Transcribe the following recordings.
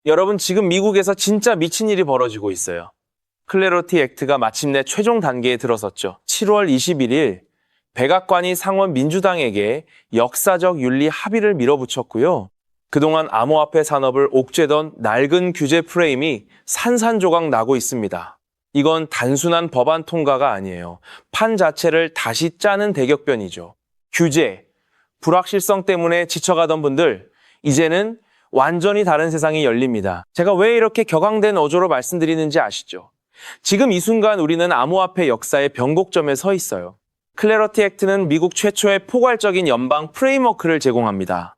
여러분, 지금 미국에서 진짜 미친 일이 벌어지고 있어요. 클래리티 액트가 마침내 최종 단계에 들어섰죠. 7월 21일 백악관이 상원 민주당에게 역사적 윤리 합의를 밀어붙였고요. 그동안 암호화폐 산업을 옥죄던 낡은 규제 프레임이 산산조각 나고 있습니다. 이건 단순한 법안 통과가 아니에요. 판 자체를 다시 짜는 대격변이죠. 규제, 불확실성 때문에 지쳐가던 분들, 이제는 완전히 다른 세상이 열립니다. 제가 왜 이렇게 격앙된 어조로 말씀드리는지 아시죠? 지금 이 순간 우리는 암호화폐 역사의 변곡점에 서 있어요. 클래리티 액트는 미국 최초의 포괄적인 연방 프레임워크를 제공합니다.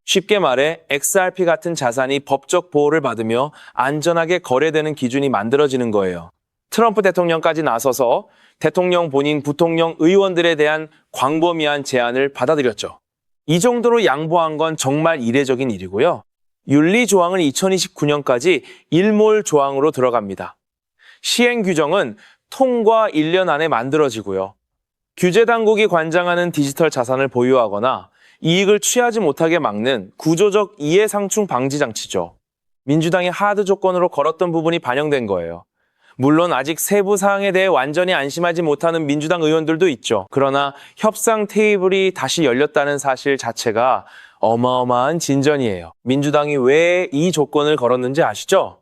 쉽게 말해 XRP 같은 자산이 법적 보호를 받으며 안전하게 거래되는 기준이 만들어지는 거예요. 트럼프 대통령까지 나서서 대통령 본인, 부통령, 의원들에 대한 광범위한 제안을 받아들였죠. 이 정도로 양보한 건 정말 이례적인 일이고요. 윤리 조항은 2029년까지 일몰 조항으로 들어갑니다. 시행 규정은 통과 1년 안에 만들어지고요. 규제 당국이 관장하는 디지털 자산을 보유하거나 이익을 취하지 못하게 막는 구조적 이해상충 방지 장치죠. 민주당이 하드 조건으로 걸었던 부분이 반영된 거예요. 물론 아직 세부 사항에 대해 완전히 안심하지 못하는 민주당 의원들도 있죠. 그러나 협상 테이블이 다시 열렸다는 사실 자체가 어마어마한 진전이에요. 민주당이 왜 이 조건을 걸었는지 아시죠?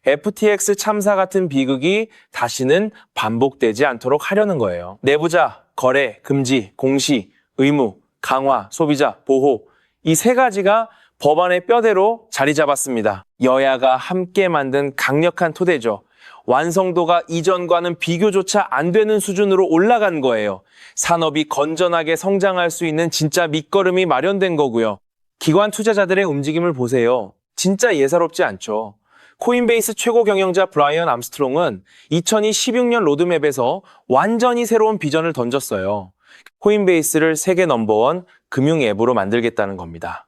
FTX 참사 같은 비극이 다시는 반복되지 않도록 하려는 거예요. 내부자, 거래, 금지, 공시, 의무, 강화, 소비자, 보호, 이 세 가지가 법안의 뼈대로 자리 잡았습니다. 여야가 함께 만든 강력한 토대죠. 완성도가 이전과는 비교조차 안 되는 수준으로 올라간 거예요. 산업이 건전하게 성장할 수 있는 진짜 밑거름이 마련된 거고요. 기관 투자자들의 움직임을 보세요. 진짜 예사롭지 않죠. 코인베이스 최고 경영자 브라이언 암스트롱은 2016년 로드맵에서 완전히 새로운 비전을 던졌어요. 코인베이스를 세계 넘버원 금융 앱으로 만들겠다는 겁니다.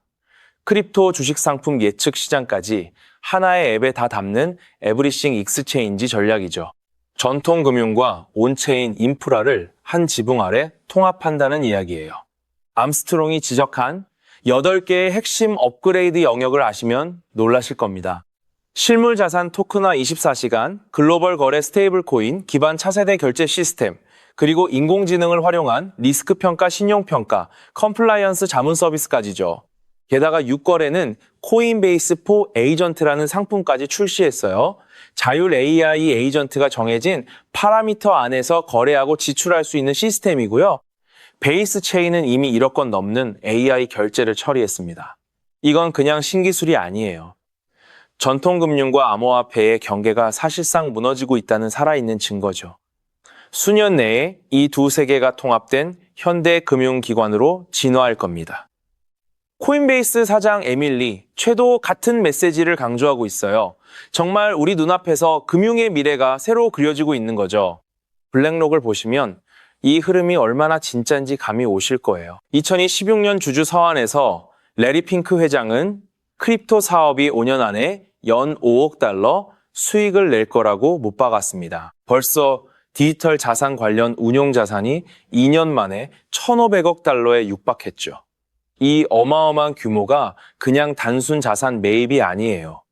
크립토 주식 상품 예측 시장까지 하나의 앱에 다 담는 에브리싱 익스체인지 전략이죠. 전통 금융과 온체인 인프라를 한 지붕 아래 통합한다는 이야기예요. 암스트롱이 지적한 8개의 핵심 업그레이드 영역을 아시면 놀라실 겁니다. 실물 자산 토큰화 24시간, 글로벌 거래 스테이블 코인, 기반 차세대 결제 시스템, 그리고 인공지능을 활용한 리스크 평가, 신용 평가, 컴플라이언스 자문 서비스까지죠. 게다가 6거래는 코인베이스 4 에이전트라는 상품까지 출시했어요. 자율 AI 에이전트가 정해진 파라미터 안에서 거래하고 지출할 수 있는 시스템이고요. 베이스 체인은 이미 1억 건 넘는 AI 결제를 처리했습니다. 이건 그냥 신기술이 아니에요. 전통금융과 암호화폐의 경계가 사실상 무너지고 있다는 살아있는 증거죠. 수년 내에 이 두 세계가 통합된 현대 금융기관으로 진화할 겁니다. 코인베이스 사장 에밀리, 최도 같은 메시지를 강조하고 있어요. 정말 우리 눈앞에서 금융의 미래가 새로 그려지고 있는 거죠. 블랙록을 보시면 이 흐름이 얼마나 진짜인지 감이 오실 거예요. 2016년 주주 서한에서 레리 핑크 회장은 크립토 사업이 5년 안에 연 5억 달러 수익을 낼 거라고 못 박았습니다. 벌써 디지털 자산 관련 운용 자산이 2년 만에 1,500억 달러에 육박했죠. 이 어마어마한 규모가 그냥 단순 자산 매입이 아니에요.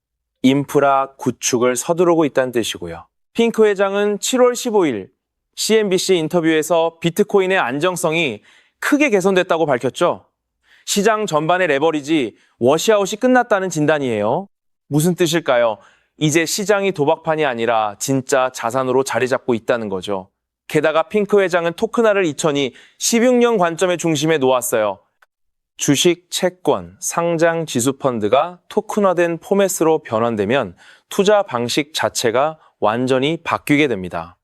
인프라 구축을 서두르고 있다는 뜻이고요. 핑크 회장은 7월 15일 CNBC 인터뷰에서 비트코인의 안정성이 크게 개선됐다고 밝혔죠. 시장 전반의 레버리지 워시아웃이 끝났다는 진단이에요. 무슨 뜻일까요? 이제 시장이 도박판이 아니라 진짜 자산으로 자리 잡고 있다는 거죠. 게다가 핑크 회장은 토큰화를 2016년 관점의 중심에 놓았어요. 주식, 채권, 상장 지수펀드가 토큰화된 포맷으로 변환되면 투자 방식 자체가 완전히 바뀌게 됩니다.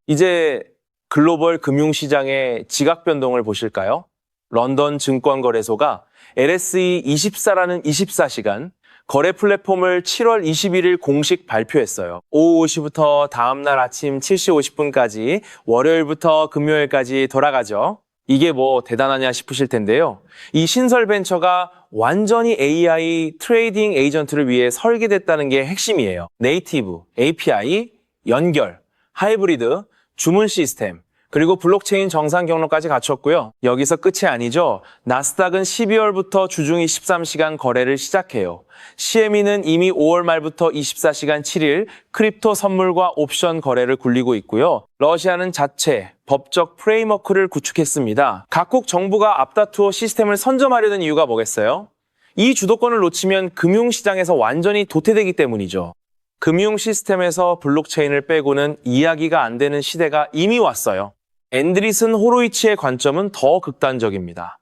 이제 글로벌 금융시장의 지각 변동을 보실까요? 런던 증권거래소가 LSE 24라는 24시간 거래 플랫폼을 7월 21일 공식 발표했어요. 오후 5시부터 다음날 아침 7시 50분까지 월요일부터 금요일까지 돌아가죠. 이게 뭐 대단하냐 싶으실 텐데요. 이 신설 벤처가 완전히 AI 트레이딩 에이전트를 위해 설계됐다는 게 핵심이에요. 네이티브, API, 연결, 하이브리드, 주문 시스템, 그리고 블록체인 정상 경로까지 갖췄고요. 여기서 끝이 아니죠. 나스닥은 12월부터 주중 23시간 거래를 시작해요. CME는 이미 5월 말부터 24시간 7일 크립토 선물과 옵션 거래를 굴리고 있고요. 러시아는 자체 법적 프레임워크를 구축했습니다. 각국 정부가 앞다투어 시스템을 선점하려는 이유가 뭐겠어요? 이 주도권을 놓치면 금융시장에서 완전히 도태되기 때문이죠. 금융 시스템에서 블록체인을 빼고는 이야기가 안 되는 시대가 이미 왔어요. 앤드리슨 호로이치의 관점은 더 극단적입니다.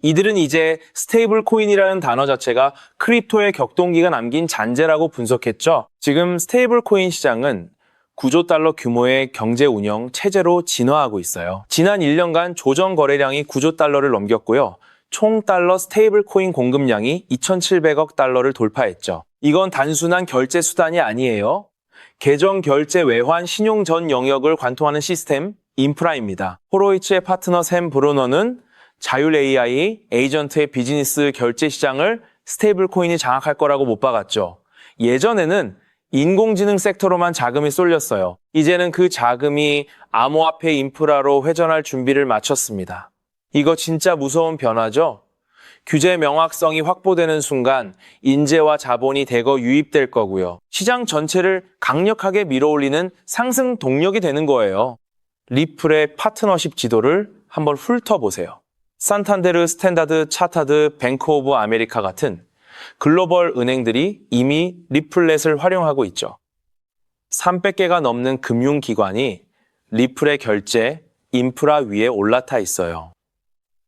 이들은 이제 스테이블 코인이라는 단어 자체가 크립토의 격동기가 남긴 잔재라고 분석했죠. 지금 스테이블 코인 시장은 9조 달러 규모의 경제 운영 체제로 진화하고 있어요. 지난 1년간 조정 거래량이 9조 달러를 넘겼고요. 총 달러 스테이블 코인 공급량이 2,700억 달러를 돌파했죠. 이건 단순한 결제 수단이 아니에요. 계정 결제 외환 신용 전 영역을 관통하는 시스템 인프라입니다. 호로이츠의 파트너 샘 브루너는 자율 AI 에이전트의 비즈니스 결제 시장을 스테이블 코인이 장악할 거라고 못 박았죠. 예전에는 인공지능 섹터로만 자금이 쏠렸어요. 이제는 그 자금이 암호화폐 인프라로 회전할 준비를 마쳤습니다. 이거 진짜 무서운 변화죠? 규제 명확성이 확보되는 순간 인재와 자본이 대거 유입될 거고요. 시장 전체를 강력하게 밀어올리는 상승 동력이 되는 거예요. 리플의 파트너십 지도를 한번 훑어보세요. 산탄데르, 스탠다드, 차타드, 뱅크 오브 아메리카 같은 글로벌 은행들이 이미 리플렛을 활용하고 있죠. 300개가 넘는 금융기관이 리플의 결제, 인프라 위에 올라타 있어요.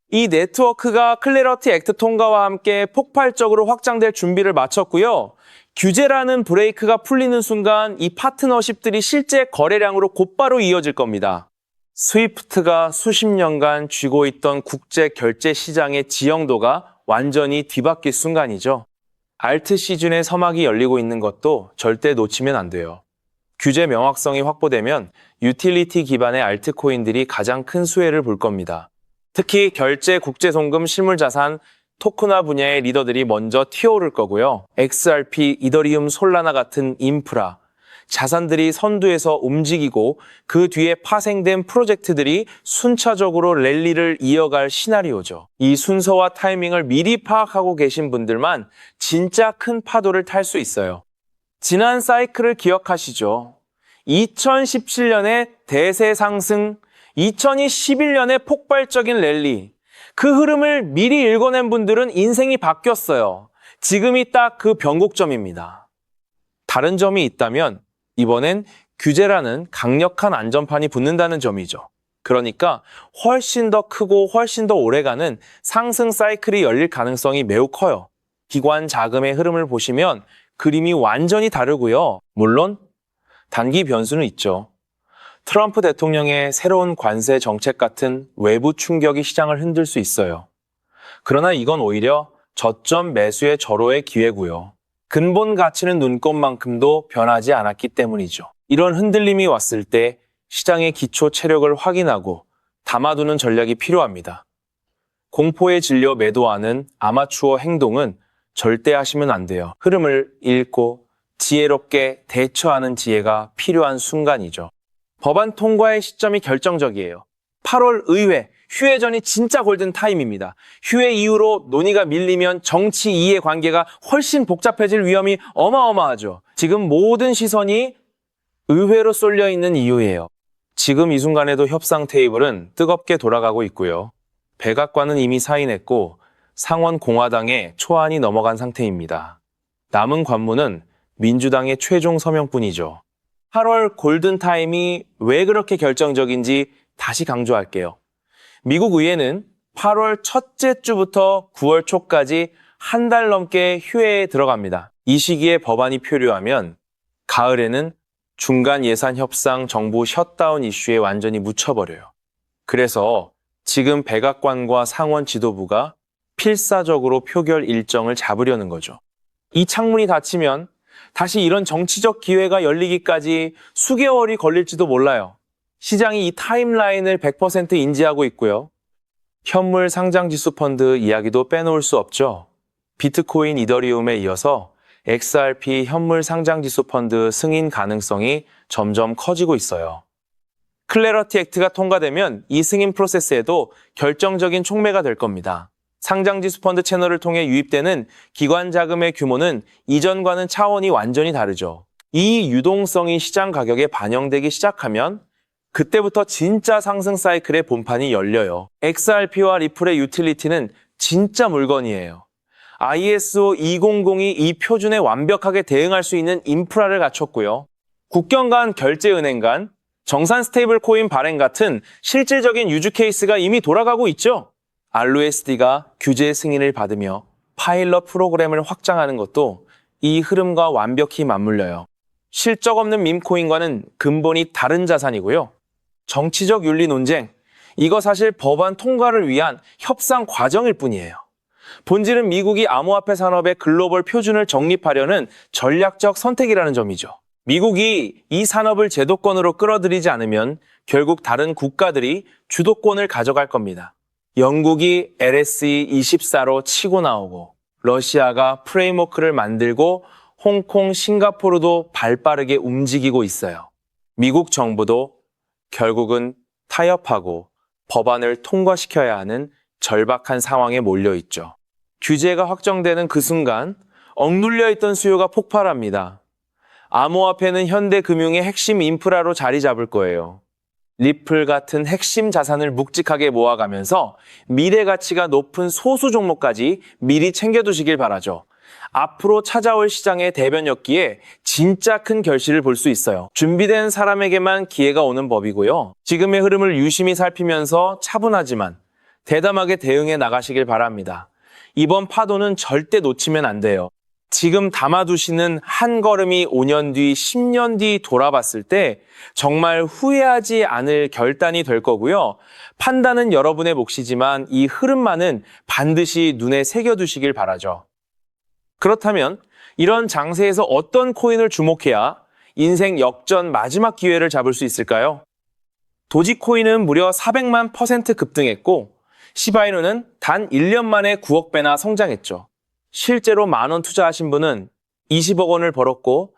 이 네트워크가 클래러티 액트 통과와 함께 폭발적으로 확장될 준비를 마쳤고요. 규제라는 브레이크가 풀리는 순간 이 파트너십들이 실제 거래량으로 곧바로 이어질 겁니다. 스위프트가 수십 년간 쥐고 있던 국제 결제 시장의 지형도가 완전히 뒤바뀔 순간이죠. 알트 시즌의 서막이 열리고 있는 것도 절대 놓치면 안 돼요. 규제 명확성이 확보되면 유틸리티 기반의 알트코인들이 가장 큰 수혜를 볼 겁니다. 특히 결제, 국제송금, 실물자산, 토큰화 분야의 리더들이 먼저 튀어오를 거고요. XRP, 이더리움, 솔라나 같은 인프라, 자산들이 선두에서 움직이고 그 뒤에 파생된 프로젝트들이 순차적으로 랠리를 이어갈 시나리오죠. 이 순서와 타이밍을 미리 파악하고 계신 분들만 진짜 큰 파도를 탈 수 있어요. 지난 사이클을 기억하시죠? 2017년에 대세 상승, 2021년에 폭발적인 랠리, 그 흐름을 미리 읽어낸 분들은 인생이 바뀌었어요. 지금이 딱 그 변곡점입니다. 다른 점이 있다면 이번엔 규제라는 강력한 안전판이 붙는다는 점이죠. 그러니까 훨씬 더 크고 훨씬 더 오래가는 상승 사이클이 열릴 가능성이 매우 커요. 기관 자금의 흐름을 보시면 그림이 완전히 다르고요. 물론 단기 변수는 있죠. 트럼프 대통령의 새로운 관세 정책 같은 외부 충격이 시장을 흔들 수 있어요. 그러나 이건 오히려 저점 매수의 절호의 기회고요. 근본 가치는 눈꽃만큼도 변하지 않았기 때문이죠. 이런 흔들림이 왔을 때 시장의 기초 체력을 확인하고 담아두는 전략이 필요합니다. 공포에 질려 매도하는 아마추어 행동은 절대 하시면 안 돼요. 흐름을 읽고 지혜롭게 대처하는 지혜가 필요한 순간이죠. 법안 통과의 시점이 결정적이에요. 8월 의회, 휴회전이 진짜 골든타임입니다. 휴회 이후로 논의가 밀리면 정치 이해 관계가 훨씬 복잡해질 위험이 어마어마하죠. 지금 모든 시선이 의회로 쏠려 있는 이유예요. 지금 이 순간에도 협상 테이블은 뜨겁게 돌아가고 있고요. 백악관은 이미 사인했고 상원 공화당에 초안이 넘어간 상태입니다. 남은 관문은 민주당의 최종 서명뿐이죠. 8월 골든타임이 왜 그렇게 결정적인지 다시 강조할게요. 미국 의회는 8월 첫째 주부터 9월 초까지 한 달 넘게 휴회에 들어갑니다. 이 시기에 법안이 표류하면 가을에는 중간 예산 협상 정부 셧다운 이슈에 완전히 묻혀버려요. 그래서 지금 백악관과 상원 지도부가 필사적으로 표결 일정을 잡으려는 거죠. 이 창문이 닫히면 다시 이런 정치적 기회가 열리기까지 수개월이 걸릴지도 몰라요. 시장이 이 타임라인을 100% 인지하고 있고요. 현물 상장지수 펀드 이야기도 빼놓을 수 없죠. 비트코인, 이더리움에 이어서 XRP 현물 상장지수 펀드 승인 가능성이 점점 커지고 있어요. 클래러티 액트가 통과되면 이 승인 프로세스에도 결정적인 촉매가 될 겁니다. 상장지수 펀드 채널을 통해 유입되는 기관 자금의 규모는 이전과는 차원이 완전히 다르죠. 이 유동성이 시장 가격에 반영되기 시작하면 그때부터 진짜 상승 사이클의 본판이 열려요. XRP와 리플의 유틸리티는 진짜 물건이에요. ISO 2002 이 표준에 완벽하게 대응할 수 있는 인프라를 갖췄고요. 국경 간 결제 은행 간 정산 스테이블 코인 발행 같은 실질적인 유즈 케이스가 이미 돌아가고 있죠. RUSD가 규제 승인을 받으며 파일럿 프로그램을 확장하는 것도 이 흐름과 완벽히 맞물려요. 실적 없는 밈코인과는 근본이 다른 자산이고요. 정치적 윤리 논쟁, 이거 사실 법안 통과를 위한 협상 과정일 뿐이에요. 본질은 미국이 암호화폐 산업의 글로벌 표준을 정립하려는 전략적 선택이라는 점이죠. 미국이 이 산업을 제도권으로 끌어들이지 않으면 결국 다른 국가들이 주도권을 가져갈 겁니다. 영국이 LSE 24로 치고 나오고 러시아가 프레임워크를 만들고 홍콩, 싱가포르도 발빠르게 움직이고 있어요. 미국 정부도 결국은 타협하고 법안을 통과시켜야 하는 절박한 상황에 몰려 있죠. 규제가 확정되는 그 순간 억눌려 있던 수요가 폭발합니다. 암호화폐는 현대 금융의 핵심 인프라로 자리 잡을 거예요. 리플 같은 핵심 자산을 묵직하게 모아가면서 미래 가치가 높은 소수 종목까지 미리 챙겨두시길 바라죠. 앞으로 찾아올 시장의 대변였기에 진짜 큰 결실을 볼 수 있어요. 준비된 사람에게만 기회가 오는 법이고요. 지금의 흐름을 유심히 살피면서 차분하지만 대담하게 대응해 나가시길 바랍니다. 이번 파도는 절대 놓치면 안 돼요. 지금 담아두시는 한 걸음이 5년 뒤, 10년 뒤 돌아봤을 때 정말 후회하지 않을 결단이 될 거고요. 판단은 여러분의 몫이지만 이 흐름만은 반드시 눈에 새겨두시길 바라죠. 그렇다면 이런 장세에서 어떤 코인을 주목해야 인생 역전 마지막 기회를 잡을 수 있을까요? 도지코인은 무려 400만 % 급등했고 시바이누는 단 1년 만에 9억 배나 성장했죠. 실제로 만원 투자하신 분은 20억 원을 벌었고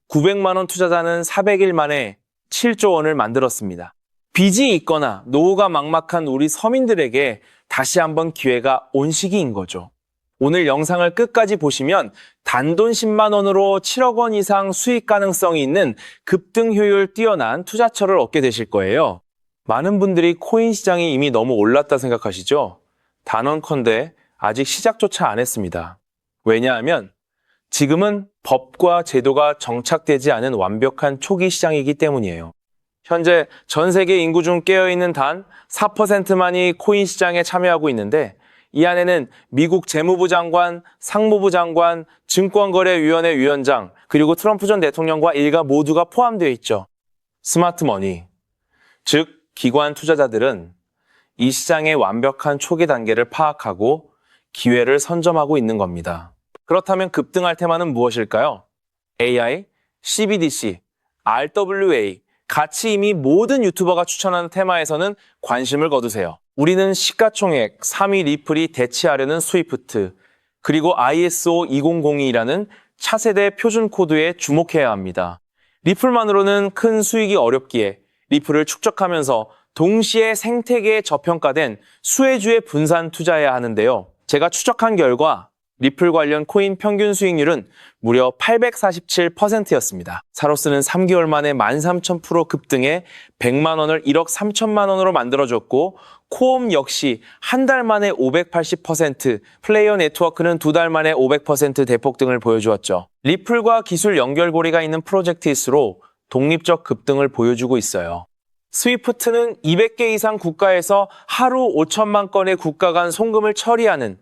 900만 원 투자자는 400일 만에 7조 원을 만들었습니다. 빚이 있거나 노후가 막막한 우리 서민들에게 다시 한번 기회가 온 시기인 거죠. 오늘 영상을 끝까지 보시면 단돈 10만 원으로 7억 원 이상 수익 가능성이 있는 급등 효율 뛰어난 투자처를 얻게 되실 거예요. 많은 분들이 코인 시장이 이미 너무 올랐다 생각하시죠? 단언컨대 아직 시작조차 안 했습니다. 왜냐하면 지금은 법과 제도가 정착되지 않은 완벽한 초기 시장이기 때문이에요. 현재 전 세계 인구 중 깨어있는 단 4%만이 코인 시장에 참여하고 있는데 이 안에는 미국 재무부 장관, 상무부 장관, 증권거래위원회 위원장, 그리고 트럼프 전 대통령과 일가 모두가 포함되어 있죠. 스마트머니, 즉 기관 투자자들은 이 시장의 완벽한 초기 단계를 파악하고 기회를 선점하고 있는 겁니다. 그렇다면 급등할 테마는 무엇일까요? AI, CBDC, RWA, 같이 이미 모든 유튜버가 추천하는 테마에서는 관심을 거두세요. 우리는 시가총액 3위 리플이 대체하려는 스위프트, 그리고 ISO 2002라는 차세대 표준 코드에 주목해야 합니다. 리플만으로는 큰 수익이 어렵기에 리플을 축적하면서 동시에 생태계에 저평가된 수혜주에 분산 투자해야 하는데요. 제가 추적한 결과 리플 관련 코인 평균 수익률은 무려 847%였습니다. 사로스는 3개월 만에 13,000% 급등해 100만 원을 1억 3천만 원으로 만들어줬고 코엄 역시 한 달 만에 580%, 플레이어 네트워크는 두 달 만에 500% 대폭등을 보여주었죠. 리플과 기술 연결고리가 있는 프로젝트일수록 독립적 급등을 보여주고 있어요. 스위프트는 200개 이상 국가에서 하루 5천만 건의 국가 간 송금을 처리하는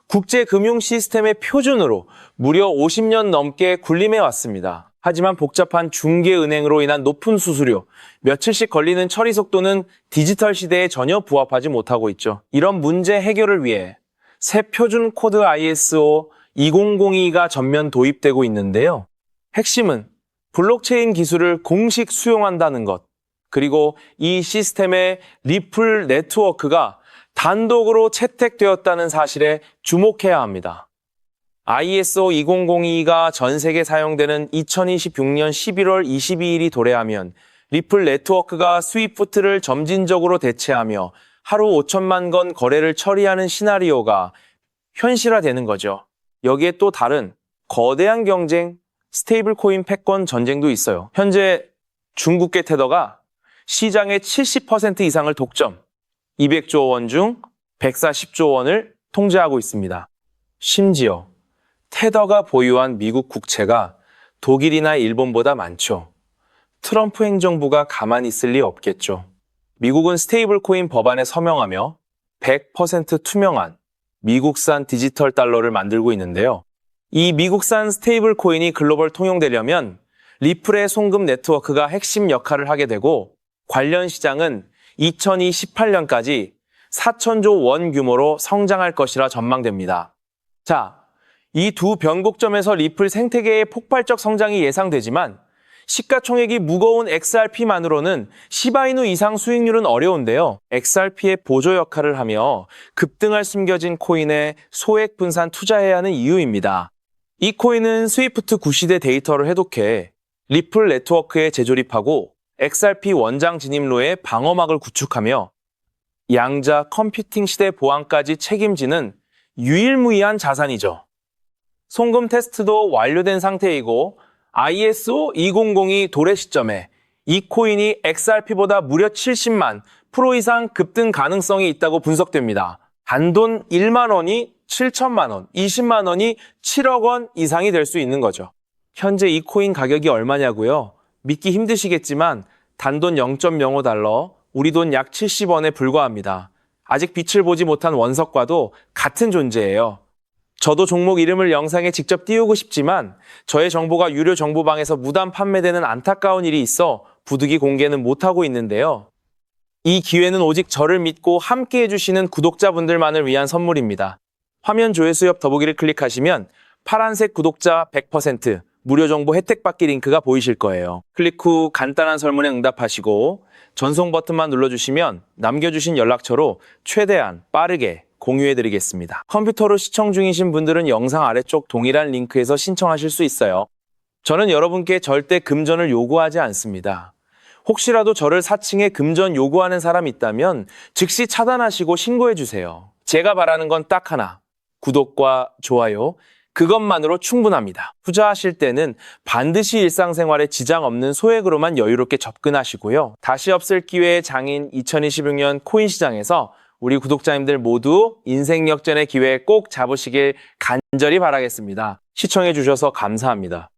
국제 금융 시스템의 표준으로 무려 50년 넘게 군림해 왔습니다. 하지만 복잡한 중개은행으로 인한 높은 수수료, 며칠씩 걸리는 처리 속도는 디지털 시대에 전혀 부합하지 못하고 있죠. 이런 문제 해결을 위해 새 표준 코드 ISO 2002가 전면 도입되고 있는데요. 핵심은 블록체인 기술을 공식 수용한다는 것, 그리고 이 시스템의 리플 네트워크가 단독으로 채택되었다는 사실에 주목해야 합니다. ISO 2002가 전 세계 사용되는 2026년 11월 22일이 도래하면 리플 네트워크가 스위프트를 점진적으로 대체하며 하루 5천만 건 거래를 처리하는 시나리오가 현실화되는 거죠. 여기에 또 다른 거대한 경쟁, 스테이블 코인 패권 전쟁도 있어요. 현재 중국계 테더가 시장의 70% 이상을 독점, 200조 원 중 140조 원을 통제하고 있습니다. 심지어 테더가 보유한 미국 국채가 독일이나 일본보다 많죠. 트럼프 행정부가 가만히 있을 리 없겠죠. 미국은 스테이블 코인 법안에 서명하며 100% 투명한 미국산 디지털 달러를 만들고 있는데요. 이 미국산 스테이블 코인이 글로벌 통용되려면 리플의 송금 네트워크가 핵심 역할을 하게 되고 관련 시장은 2028년까지 4천조 원 규모로 성장할 것이라 전망됩니다. 자, 이 두 변곡점에서 리플 생태계의 폭발적 성장이 예상되지만 시가총액이 무거운 XRP만으로는 시바이누 이상 수익률은 어려운데요. XRP의 보조 역할을 하며 급등할 숨겨진 코인에 소액 분산 투자해야 하는 이유입니다. 이 코인은 스위프트 구시대 데이터를 해독해 리플 네트워크에 재조립하고 XRP 원장 진입로에 방어막을 구축하며 양자 컴퓨팅 시대 보안까지 책임지는 유일무이한 자산이죠. 송금 테스트도 완료된 상태이고 ISO 2002 도래 시점에 이 코인이 XRP보다 무려 70만 프로 이상 급등 가능성이 있다고 분석됩니다. 단돈 1만 원이 7천만 원, 20만 원이 7억 원 이상이 될 수 있는 거죠. 현재 이 코인 가격이 얼마냐고요? 믿기 힘드시겠지만 단돈 0.05달러, 우리 돈 약 70원에 불과합니다. 아직 빛을 보지 못한 원석과도 같은 존재예요. 저도 종목 이름을 영상에 직접 띄우고 싶지만 저의 정보가 유료 정보방에서 무단 판매되는 안타까운 일이 있어 부득이 공개는 못하고 있는데요. 이 기회는 오직 저를 믿고 함께 해주시는 구독자분들만을 위한 선물입니다. 화면 조회수 옆 더보기를 클릭하시면 파란색 구독자 100% 무료 정보 혜택 받기 링크가 보이실 거예요. 클릭 후 간단한 설문에 응답하시고 전송 버튼만 눌러주시면 남겨주신 연락처로 최대한 빠르게 공유해드리겠습니다. 컴퓨터로 시청 중이신 분들은 영상 아래쪽 동일한 링크에서 신청하실 수 있어요. 저는 여러분께 절대 금전을 요구하지 않습니다. 혹시라도 저를 사칭해 금전 요구하는 사람이 있다면 즉시 차단하시고 신고해주세요. 제가 바라는 건 딱 하나, 구독과 좋아요, 그것만으로 충분합니다. 투자하실 때는 반드시 일상생활에 지장 없는 소액으로만 여유롭게 접근하시고요. 다시 없을 기회의 장인 2026년 코인 시장에서 우리 구독자님들 모두 인생 역전의 기회 꼭 잡으시길 간절히 바라겠습니다. 시청해 주셔서 감사합니다.